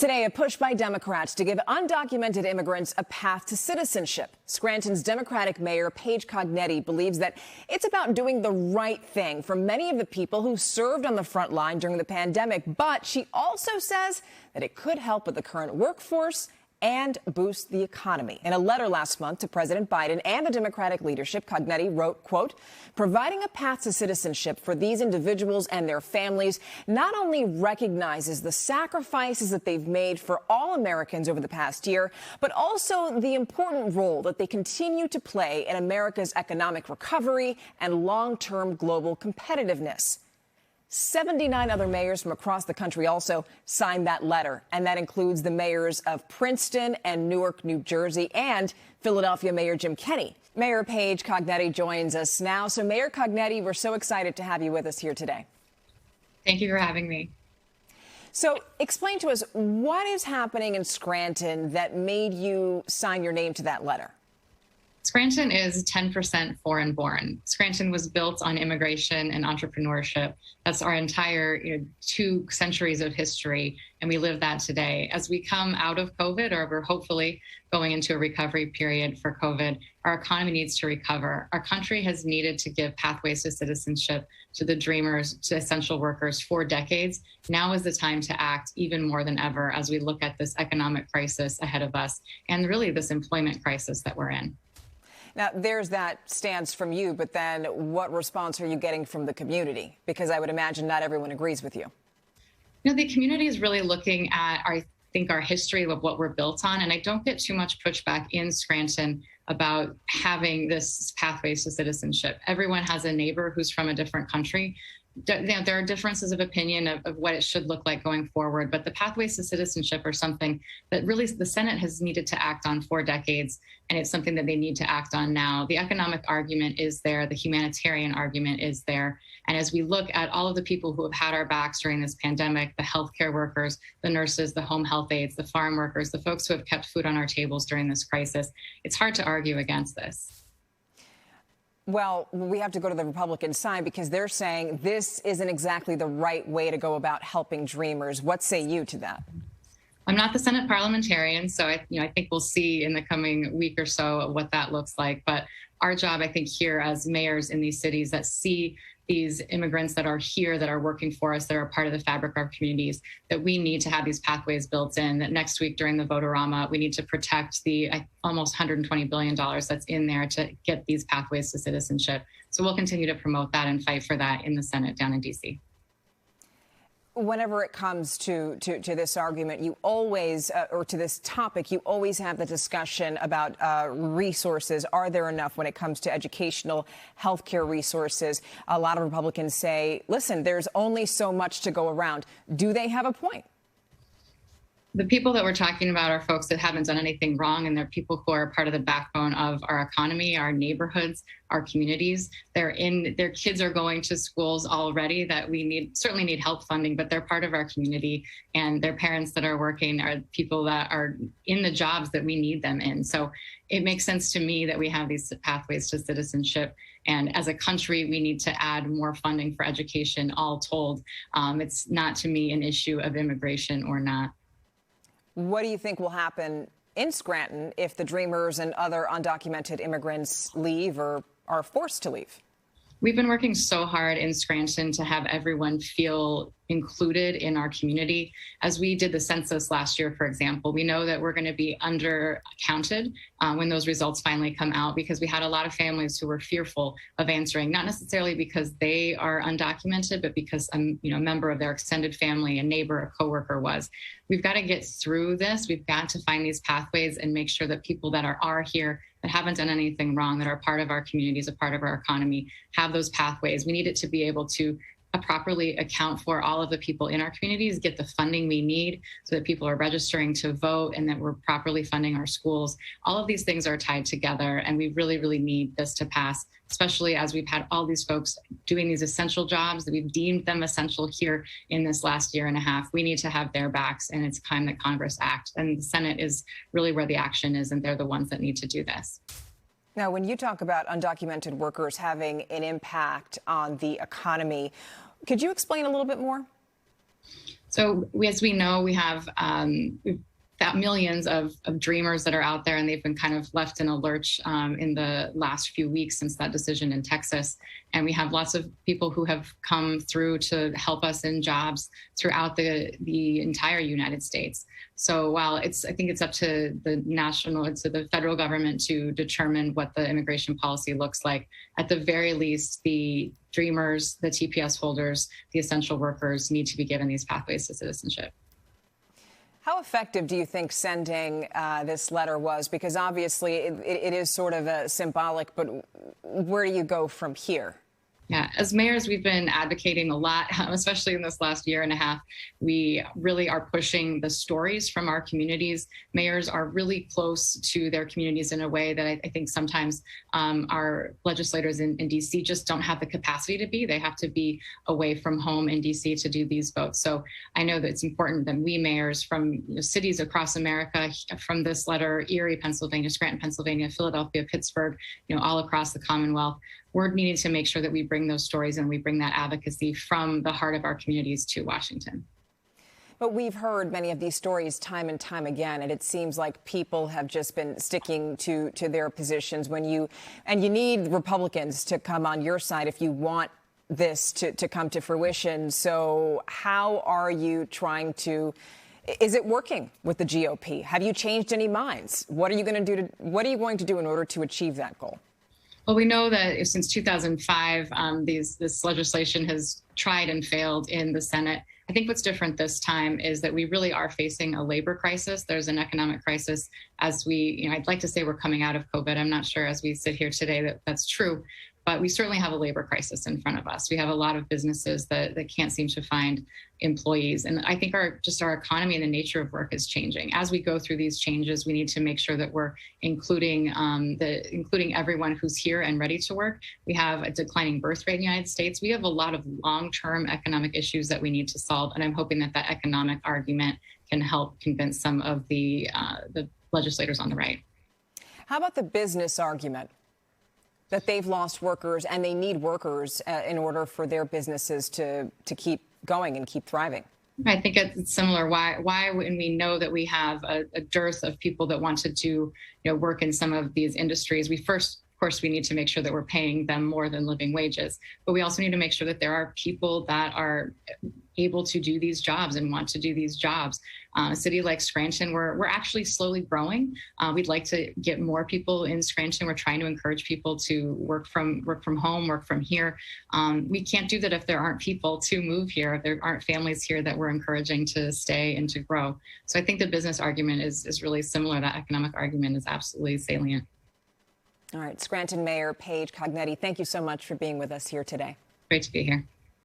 Today, a push by Democrats to give undocumented immigrants a path to citizenship. Scranton's Democratic Mayor Paige Gognetti believes that it's about doing the right thing for many of the people who served on the front line during the pandemic. But she also says that it could help with the current workforce and boost the economy. In a letter last month to President Biden and the Democratic leadership, Gognetti wrote, quote, providing a path to citizenship for these individuals and their families not only recognizes the sacrifices that they've made for all Americans over the past year, but also the important role that they continue to play in America's economic recovery and long-term global competitiveness. 79 other mayors from across the country also signed that letter, and that includes the mayors of Princeton and Newark, New Jersey, and Philadelphia Mayor Jim Kenney. Mayor Paige Gognetti joins us now. So, Mayor Gognetti, we're so excited to have you with us here today. Thank you for having me. So, explain to us what is happening in Scranton that made you sign your name to that letter. Scranton is 10% foreign born. Scranton was built on immigration and entrepreneurship. That's our entire 2 centuries of history, and we live that today. As we come out of COVID, or we're hopefully going into a recovery period for COVID, our economy needs to recover. Our country has needed to give pathways to citizenship to the dreamers, to essential workers for decades. Now is the time to act even more than ever as we look at this economic crisis ahead of us and really this employment crisis that we're in. Now, there's that stance from you, but then what response are you getting from the community? Because I would imagine not everyone agrees with you. The community is really looking at, our history of what we're built on, and I don't get too much pushback in Scranton about having this pathways to citizenship. Everyone has a neighbor who's from a different country. There are differences of opinion of what it should look like going forward, but the pathways to citizenship are something that really the Senate has needed to act on for decades, and it's something that they need to act on now. The economic argument is there, the humanitarian argument is there, and as we look at all of the people who have had our backs during this pandemic, the healthcare workers, the nurses, the home health aides, the farm workers, the folks who have kept food on our tables during this crisis, it's hard to argue against this. Well, we have to go to the Republican side because they're saying this isn't exactly the right way to go about helping dreamers. What say you to that? I'm not the Senate parliamentarian, so I think we'll see in the coming week or so what that looks like. But our job, I think, here as mayors in these cities that see these immigrants that are here, that are working for us, that are part of the fabric of our communities, that we need to have these pathways built in, that next week during the Vote-A-Rama, we need to protect the almost $120 billion that's in there to get these pathways to citizenship. So we'll continue to promote that and fight for that in the Senate down in D.C. Whenever it comes to this argument, you always, or to this topic, you always have the discussion about resources. Are there enough when it comes to educational healthcare resources? A lot of Republicans say, listen, there's only so much to go around. Do they have a point? The people that we're talking about are folks that haven't done anything wrong, and they're people who are part of the backbone of our economy, our neighborhoods, our communities. Their kids are going to schools already that we certainly need help funding, but they're part of our community, and their parents that are working are people that are in the jobs that we need them in. So it makes sense to me that we have these pathways to citizenship. And as a country, we need to add more funding for education, all told. It's not, to me, an issue of immigration or not. What do you think will happen in Scranton if the Dreamers and other undocumented immigrants leave or are forced to leave? We've been working so hard in Scranton to have everyone feel included in our community. As we did the census last year, for example, we know that we're going to be undercounted when those results finally come out, because we had a lot of families who were fearful of answering, not necessarily because they are undocumented, but because a member of their extended family, a neighbor, a coworker was. We've got to get through this. We've got to find these pathways and make sure that people that are here, that haven't done anything wrong, that are part of our communities, a part of our economy, have those pathways. We need it to be able to properly account for all of the people in our communities, get the funding we need so that people are registering to vote and that we're properly funding our schools. All of these things are tied together, and we really, really need this to pass, especially as we've had all these folks doing these essential jobs that we've deemed them essential here in this last year and a half. We need to have their backs, and it's time that Congress act. And the Senate is really where the action is, and they're the ones that need to do this. Now, when you talk about undocumented workers having an impact on the economy, could you explain a little bit more? So as we know, we have millions of dreamers that are out there, and they've been kind of left in a lurch in the last few weeks since that decision in Texas. And we have lots of people who have come through to help us in jobs throughout the entire United States. So while I think it's up to the federal government to determine what the immigration policy looks like, at the very least, the dreamers, the TPS holders, the essential workers need to be given these pathways to citizenship. How effective do you think sending this letter was? Because obviously it is sort of symbolic, but where do you go from here? Yeah, as mayors, we've been advocating a lot, especially in this last year and a half. We really are pushing the stories from our communities. Mayors are really close to their communities in a way that I think sometimes our legislators in DC just don't have the capacity to be. They have to be away from home in DC to do these votes. So I know that it's important that we mayors from cities across America, from this letter, Erie, Pennsylvania, Scranton, Pennsylvania, Philadelphia, Pittsburgh, all across the Commonwealth, we're needing to make sure that we bring those stories and we bring that advocacy from the heart of our communities to Washington. But we've heard many of these stories time and time again, and it seems like people have just been sticking to their positions you need Republicans to come on your side if you want this to come to fruition. So how are you is it working with the GOP? Have you changed any minds? What are you going to do in order to achieve that goal? Well, we know that since 2005, this legislation has tried and failed in the Senate. I think what's different this time is that we really are facing a labor crisis. There's an economic crisis as I'd like to say we're coming out of COVID. I'm not sure as we sit here today that that's true, but we certainly have a labor crisis in front of us. We have a lot of businesses that can't seem to find employees. And I think our economy and the nature of work is changing. As we go through these changes, we need to make sure that we're including everyone who's here and ready to work. We have a declining birth rate in the United States. We have a lot of long-term economic issues that we need to solve. And I'm hoping that economic argument can help convince some of the legislators on the right. How about the business argument? That they've lost workers and they need workers in order for their businesses to keep going and keep thriving. I think it's similar. Why when we know that we have a dearth of people that want to do work in some of these industries, of course, we need to make sure that we're paying them more than living wages. But we also need to make sure that there are people that are able to do these jobs and want to do these jobs. A city like Scranton, we're actually slowly growing. We'd like to get more people in Scranton. We're trying to encourage people to work from home, work from here. We can't do that if there aren't people to move here, if there aren't families here that we're encouraging to stay and to grow. So I think the business argument is really similar. That economic argument is absolutely salient. All right, Scranton Mayor Paige Gognetti, thank you so much for being with us here today. Great to be here.